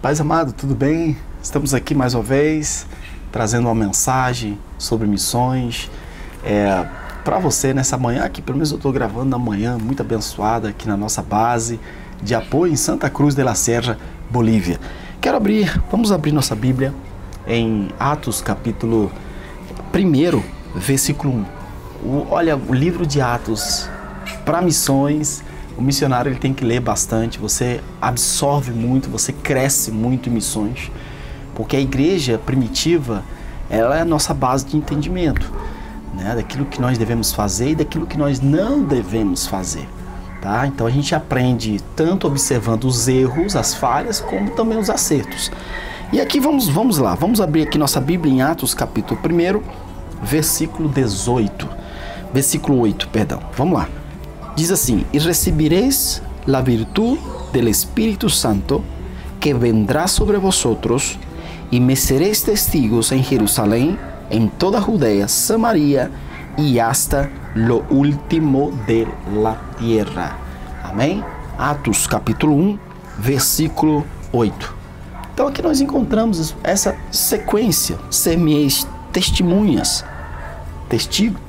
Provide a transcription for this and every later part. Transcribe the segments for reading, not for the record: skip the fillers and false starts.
Paz amado, tudo bem? Estamos aqui mais uma vez, trazendo uma mensagem sobre missões para você nessa manhã aqui. Pelo menos eu estou gravando na manhã, muito abençoada aqui na nossa base de apoio em Santa Cruz de la Sierra, Bolívia. Vamos abrir nossa Bíblia em Atos capítulo 1, versículo 1. Olha, o livro de Atos para missões, o missionário ele tem que ler bastante, você absorve muito, você cresce muito em missões, porque a igreja primitiva, ela é a nossa base de entendimento, né, daquilo que nós devemos fazer e daquilo que nós não devemos fazer, tá? Então a gente aprende tanto observando os erros, as falhas, como também os acertos. E aqui vamos lá, vamos abrir aqui nossa Bíblia em Atos capítulo 1, versículo 8, vamos lá. Diz assim: e recebereis la virtud del Espíritu Santo, que vendrá sobre vosotros, y me seréis testigos en Jerusalén, en toda Judea, Samaria, y hasta lo último de la tierra. Amém? Atos capítulo 1, versículo 8. Então aqui nós encontramos essa sequência: semeis testemunhas.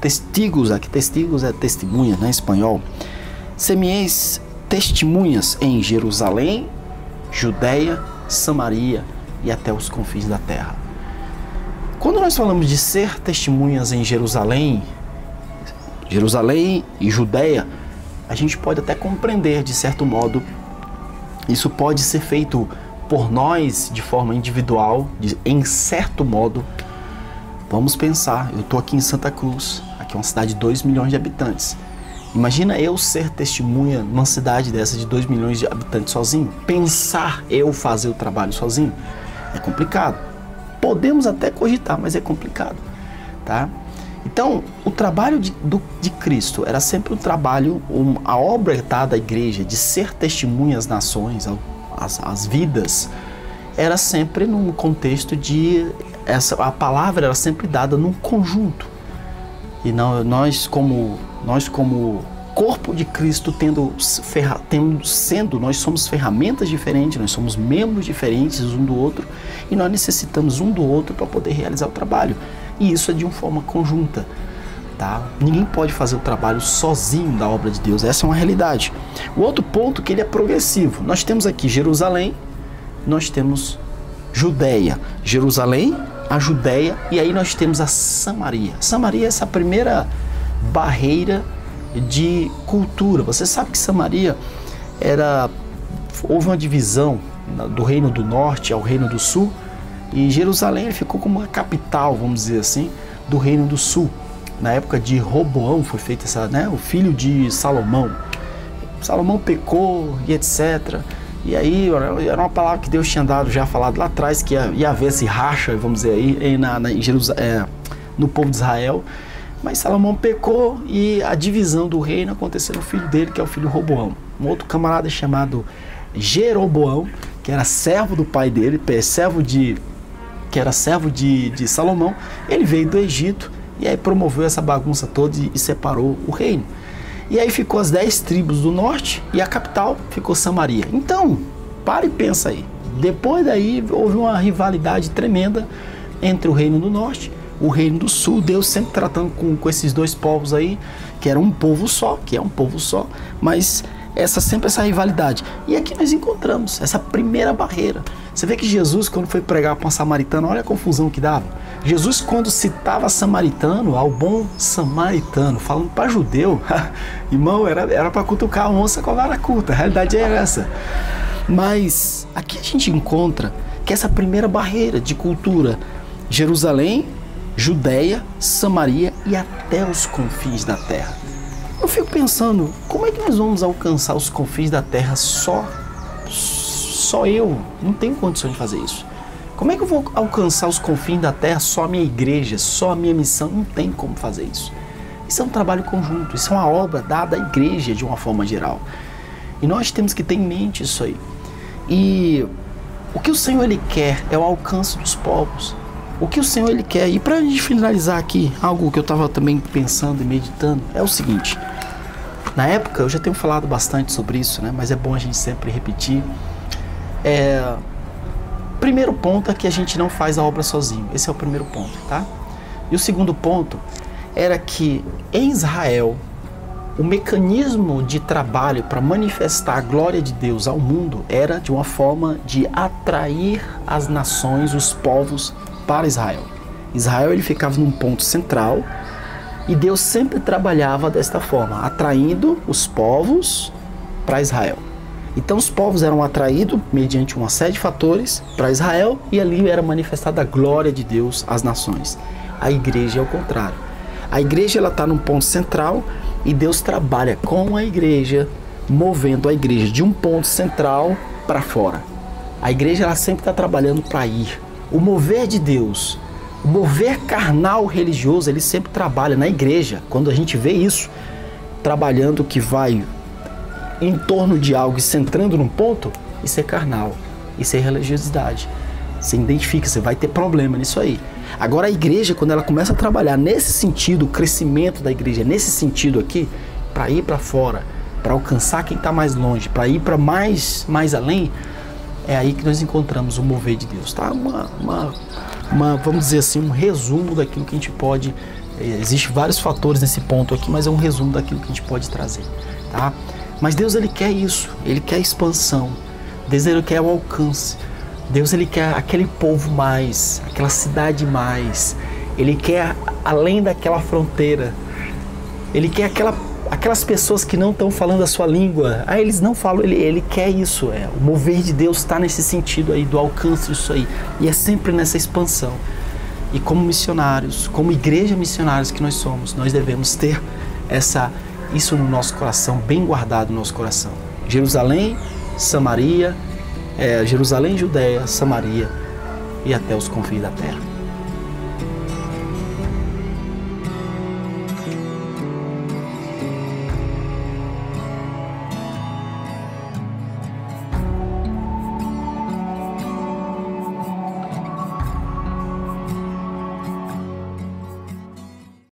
Testigos, aqui testigos é testemunha, né, em espanhol. Semeis testemunhas em Jerusalém, Judeia, Samaria e até os confins da terra. Quando nós falamos de ser testemunhas em Jerusalém e Judeia, a gente pode até compreender, de certo modo, isso pode ser feito por nós de forma individual, em certo modo. Vamos pensar, eu estou aqui em Santa Cruz, aqui é uma cidade de 2 milhões de habitantes. Imagina eu ser testemunha numa cidade dessa de 2 milhões de habitantes sozinho. Pensar eu fazer o trabalho sozinho é complicado. Podemos até cogitar, mas é complicado, tá? Então, o trabalho de Cristo era sempre um trabalho, a obra da igreja de ser testemunha às nações, às vidas, era sempre num contexto de... a palavra era sempre dada num conjunto. E nós como corpo de Cristo, nós somos ferramentas diferentes, nós somos membros diferentes um do outro, e nós necessitamos um do outro para poder realizar o trabalho. E isso é de uma forma conjunta, tá? Ninguém pode fazer o trabalho sozinho da obra de Deus, essa é uma realidade. O outro ponto é que ele é progressivo. Nós temos aqui Jerusalém, nós temos Judeia, Jerusalém, a Judeia, e aí nós temos a Samaria. Samaria é essa primeira barreira de cultura. Você sabe que Samaria houve uma divisão do Reino do Norte ao Reino do Sul, e Jerusalém ficou como a capital, vamos dizer assim, do Reino do Sul. Na época de Roboão foi feita o filho de Salomão. Salomão pecou e etc. E aí era uma palavra que Deus tinha falado lá atrás, que ia haver esse racha, vamos dizer aí, no povo de Israel. Mas Salomão pecou e a divisão do reino aconteceu no filho dele, que é o filho Roboão. Um outro camarada chamado Jeroboão, que era servo do pai dele, que era servo de Salomão, ele veio do Egito e aí promoveu essa bagunça toda e separou o reino. E aí ficou as 10 tribos do norte e a capital ficou Samaria. Então, para e pensa aí. Depois daí houve uma rivalidade tremenda entre o reino do norte e o reino do sul. Deus sempre tratando com esses dois povos aí, que era um povo só, mas sempre essa rivalidade. E aqui nós encontramos essa primeira barreira. Você vê que Jesus, quando foi pregar para uma samaritana, olha a confusão que dava. Jesus, quando citava samaritano, ao bom samaritano, falando para judeu, irmão, era para cutucar a onça com a vara curta, a realidade era essa. Mas aqui a gente encontra que essa primeira barreira de cultura, Jerusalém, Judeia, Samaria e até os confins da terra. Eu fico pensando, como é que nós vamos alcançar os confins da terra só eu? Não tenho condições de fazer isso. Como é que eu vou alcançar os confins da terra só a minha igreja, só a minha missão? Não tem como fazer isso. Isso é um trabalho conjunto, isso é uma obra dada à igreja de uma forma geral. E nós temos que ter em mente isso aí. E o que o Senhor ele quer é o alcance dos povos. O que o Senhor ele quer, e para a gente finalizar aqui, algo que eu estava também pensando e meditando, é o seguinte. Na época, eu já tenho falado bastante sobre isso, né? Mas é bom a gente sempre repetir. primeiro ponto é que a gente não faz a obra sozinho. Esse é o primeiro ponto, tá? E o segundo ponto era que em Israel, o mecanismo de trabalho para manifestar a glória de Deus ao mundo era de uma forma de atrair as nações, os povos para Israel. Israel ele ficava num ponto central e Deus sempre trabalhava desta forma, atraindo os povos para Israel. Então os povos eram atraídos mediante uma série de fatores para Israel e ali era manifestada a glória de Deus às nações. A igreja é o contrário. A igreja está num ponto central e Deus trabalha com a igreja, movendo a igreja de um ponto central para fora. A igreja ela sempre está trabalhando para ir. O mover de Deus, o mover carnal religioso, ele sempre trabalha na igreja. Quando a gente vê isso, trabalhando que vai em torno de algo e centrando num ponto, isso é carnal, isso é religiosidade. Você identifica, você vai ter problema nisso aí. Agora a igreja, quando ela começa a trabalhar nesse sentido, o crescimento da igreja, nesse sentido aqui, para ir para fora, para alcançar quem está mais longe, para ir para mais além, é aí que nós encontramos o mover de Deus, tá? Vamos dizer assim, um resumo daquilo que a gente pode... Existem vários fatores nesse ponto aqui, mas é um resumo daquilo que a gente pode trazer, tá? Mas Deus, ele quer isso, ele quer expansão, Deus, ele quer o alcance. Deus ele quer aquele povo mais, aquela cidade mais, ele quer além daquela fronteira, ele quer aquelas pessoas que não estão falando a sua língua, eles não falam, ele quer isso, o mover de Deus está nesse sentido aí, do alcance disso aí, e é sempre nessa expansão. E como missionários, como igreja missionários que nós somos, nós devemos ter isso no nosso coração, bem guardado no nosso coração. Jerusalém, Samaria, Jerusalém, Judéia, Samaria e até os confins da terra.